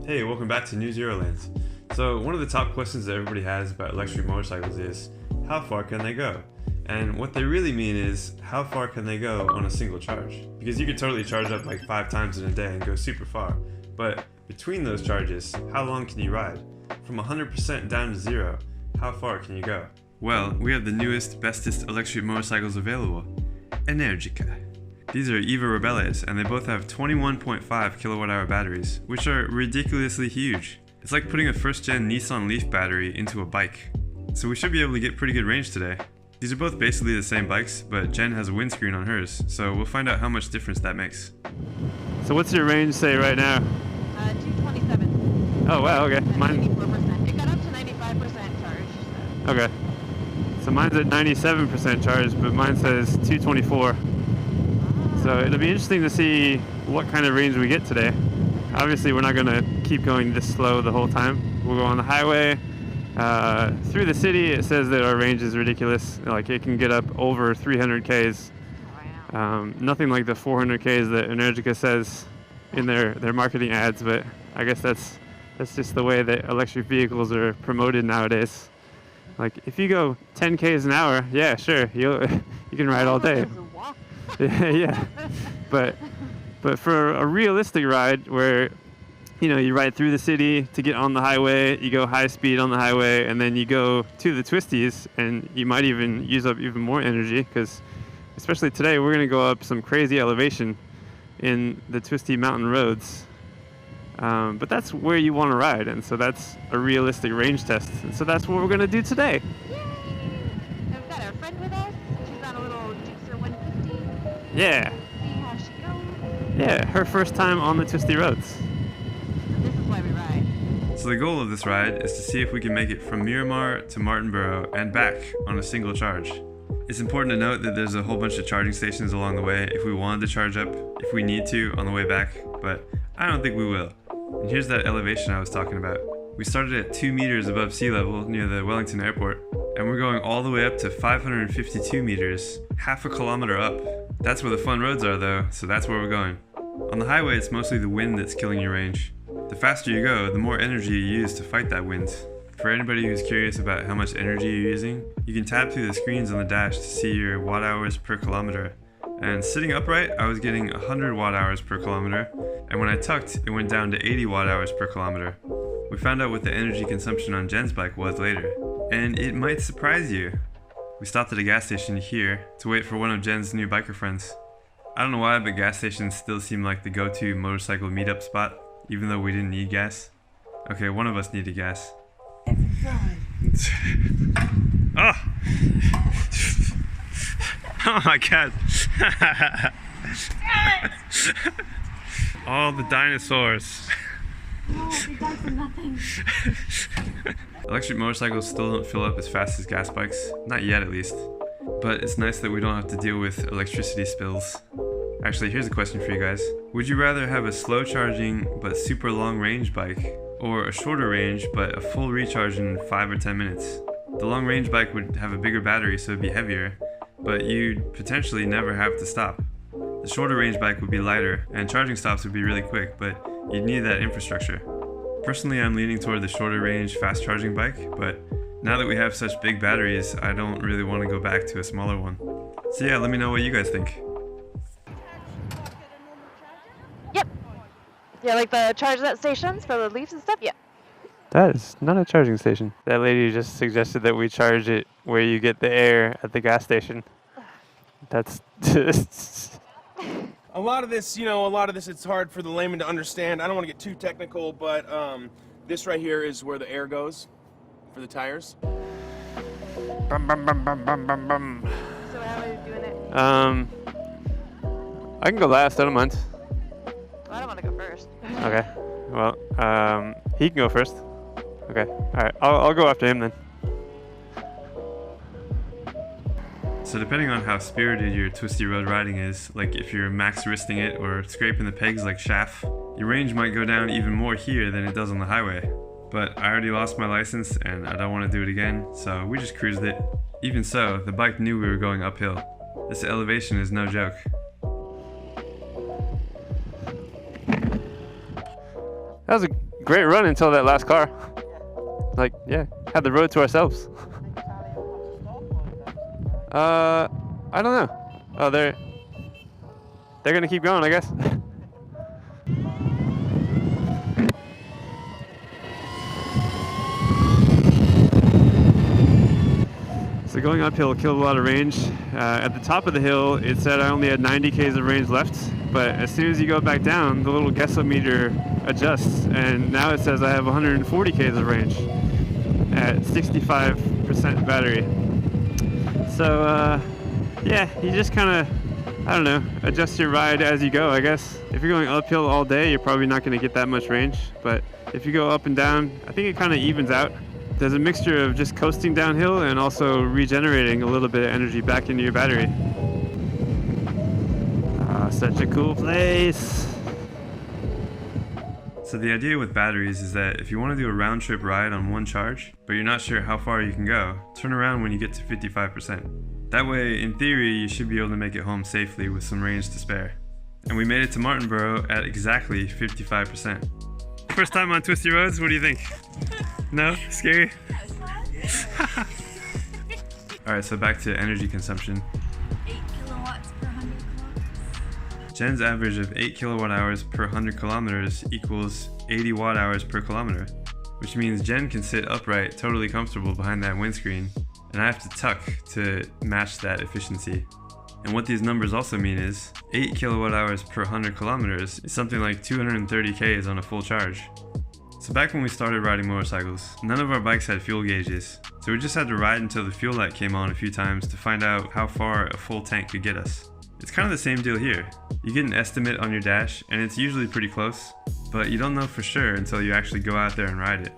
Hey, welcome back to NewZeroland. So one of the top questions that everybody has about electric motorcycles is, how far can they go? And what they really mean is, how far can they go on a single charge? Because you could totally charge up like 5 times in a day and go super far. But between those charges, how long can you ride? From 100% down to 0, how far can you go? Well, we have the newest, bestest electric motorcycles available, Energica. These are Eva Ribelle RS, and they both have 21.5 kilowatt-hour batteries, which are ridiculously huge. It's like putting a first-gen Nissan Leaf battery into a bike. So we should be able to get pretty good range today. These are both basically the same bikes, but Jen has a windscreen on hers, so we'll find out how much difference that makes. So what's your range say right now? 227. Oh wow, okay. Mine 94%. It got up to 95% charge. So. Okay. So mine's at 97% charge, but mine says 224. So it'll be interesting to see what kind of range we get today. Obviously we're not going to keep going this slow the whole time. We'll go on the highway. Through the city it says that our range is ridiculous. Like it can get up over 300 Ks. Nothing like the 400 Ks that Energica says in their marketing ads, but I guess that's just the way that electric vehicles are promoted nowadays. Like if you go 10 Ks an hour, yeah, sure, you can ride all day. Yeah, but for a realistic ride where you ride through the city to get on the highway, you go high speed on the highway, and then you go to the twisties, and you might even use up even more energy, because especially today we're going to go up some crazy elevation in the twisty mountain roads. But that's where you want to ride, and so that's a realistic range test, and so that's what we're going to do today. Yay! And we've got our friend with us. She's on a little Gixxer 150. Yeah. See how she goes. Yeah, her first time on the twisty roads. This is why we ride. So the goal of this ride is to see if we can make it from Miramar to Martinborough and back on a single charge. It's important to note that there's a whole bunch of charging stations along the way if we wanted to charge up, if we need to, on the way back, but I don't think we will. And here's that elevation I was talking about. We started at 2 meters above sea level near the Wellington airport, and we're going all the way up to 552 meters, half a kilometer up. That's where the fun roads are though, so that's where we're going. On the highway it's mostly the wind that's killing your range. The faster you go, the more energy you use to fight that wind. For anybody who's curious about how much energy you're using, you can tab through the screens on the dash to see your watt hours per kilometer. And sitting upright, I was getting 100 watt hours per kilometer, and when I tucked, it went down to 80 watt hours per kilometer. We found out what the energy consumption on Jen's bike was later, and it might surprise you. We stopped at a gas station here to wait for one of Jen's new biker friends. I don't know why, but gas stations still seem like the go-to motorcycle meetup spot, even though we didn't need gas. Okay, one of us needed gas. Oh! Oh my god! All the dinosaurs. No, they died for nothing. Electric motorcycles still don't fill up as fast as gas bikes, not yet at least. But it's nice that we don't have to deal with electricity spills. Actually, here's a question for you guys. Would you rather have a slow charging but super long range bike, or a shorter range but a full recharge in 5 or 10 minutes? The long range bike would have a bigger battery, so it'd be heavier, but you'd potentially never have to stop. The shorter range bike would be lighter, and charging stops would be really quick, but you'd need that infrastructure. Personally, I'm leaning toward the shorter range fast charging bike, but now that we have such big batteries, I don't really want to go back to a smaller one. So yeah, let me know what you guys think. Yep. Yeah, like the charge that stations for the Leafs and stuff? Yep. That is not a charging station. That lady just suggested that we charge it where you get the air at the gas station. That's just... A lot of this, it's hard for the layman to understand. I don't want to get too technical, but this right here is where the air goes for the tires. Bum, bum, bum, bum, bum, bum, bum. So how are you doing it? I can go last, I don't mind. Well, I don't want to go first. Okay. Well, he can go first. Okay. Alright, I'll go after him then. So depending on how spirited your twisty road riding is, like if you're max wristing it or scraping the pegs like Shaft, your range might go down even more here than it does on the highway. But I already lost my license and I don't want to do it again, so we just cruised it. Even so, the bike knew we were going uphill. This elevation is no joke. That was a great run until that last car. Like, yeah, had the road to ourselves. I don't know. Oh, they're gonna keep going, I guess. So going uphill killed a lot of range. At the top of the hill, it said I only had 90 k's of range left, but as soon as you go back down, the little guessometer adjusts, and now it says I have 140 k's of range at 65% battery. So yeah, you just kind of, I don't know, adjust your ride as you go, I guess. If you're going uphill all day, you're probably not going to get that much range, but if you go up and down, I think it kind of evens out. There's a mixture of just coasting downhill and also regenerating a little bit of energy back into your battery. Ah, such a cool place. So the idea with batteries is that if you want to do a round trip ride on one charge, but you're not sure how far you can go, turn around when you get to 55%. That way, in theory, you should be able to make it home safely with some range to spare. And we made it to Martinborough at exactly 55%. First time on Twisty Roads, what do you think? No? Scary? Alright, so back to energy consumption. 8 kilowatts per 100 kilometers. Jen's average of 8 kilowatt hours per 100 kilometers equals 80 watt hours per kilometer, which means Jen can sit upright, totally comfortable behind that windscreen, and I have to tuck to match that efficiency. And what these numbers also mean is 8 kilowatt hours per 100 kilometers is something like 230 Ks on a full charge. So back when we started riding motorcycles, none of our bikes had fuel gauges, so we just had to ride until the fuel light came on a few times to find out how far a full tank could get us. It's kind of the same deal here. You get an estimate on your dash, and it's usually pretty close, but you don't know for sure until you actually go out there and ride it.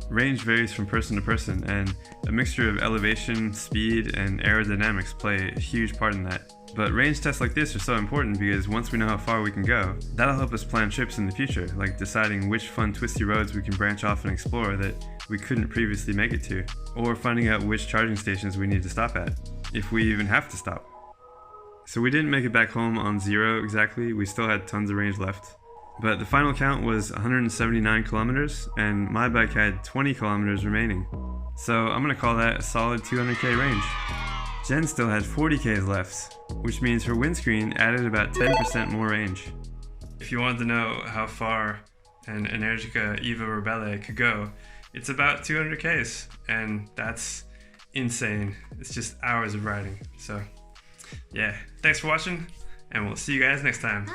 Range varies from person to person, and a mixture of elevation, speed, and aerodynamics play a huge part in that. But range tests like this are so important because once we know how far we can go, that'll help us plan trips in the future, like deciding which fun twisty roads we can branch off and explore that we couldn't previously make it to, or finding out which charging stations we need to stop at, if we even have to stop. So we didn't make it back home on 0 exactly, we still had tons of range left. But the final count was 179 kilometers, and my bike had 20 kilometers remaining. So I'm gonna call that a solid 200k range. Jen still had 40 Ks left, which means her windscreen added about 10% more range. If you wanted to know how far an Energica Eva Ribelle could go, it's about 200 Ks, and that's insane. It's just hours of riding. So yeah, thanks for watching, and we'll see you guys next time.